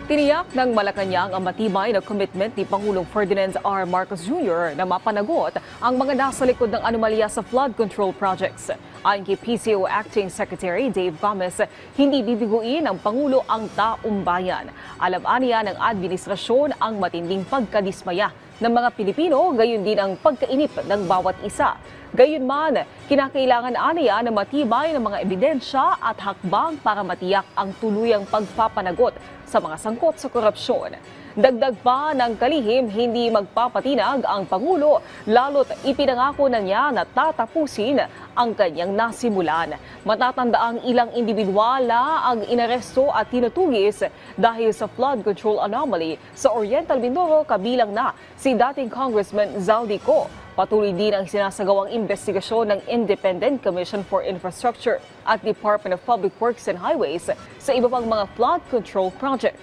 Tiniyak ng Malacanang ang matibay na commitment ni Pangulong Ferdinand R. Marcos Jr. na mapanagot ang mga nasa likod ng anomalya sa flood control projects. Ayon kay PCO Acting Secretary Dave Gomez, hindi bibiguin ng Pangulo ang taong bayan. Alam aniya ng administrasyon ang matinding pagkadismaya ng mga Pilipino, gayon din ang pagkainip ng bawat isa. Gayunman, kinakailangan aniya na matibay ng mga ebidensya at hakbang para matiyak ang tuluyang pagpapanagot sa mga sangkot sa korupsyon. Dagdag pa ng kalihim, hindi magpapatinag ang Pangulo, lalo't ipinangako na niya na tatapusin ang kanyang nasimulan. Matatandaang ilang individual ang inaresto at tinutugis dahil sa flood control anomaly sa Oriental Mindoro, kabilang na si dating Congressman Zaldico. Patuloy din ang sinasagawang investigasyon ng Independent Commission for Infrastructure at Department of Public Works and Highways sa iba pang mga flood control project.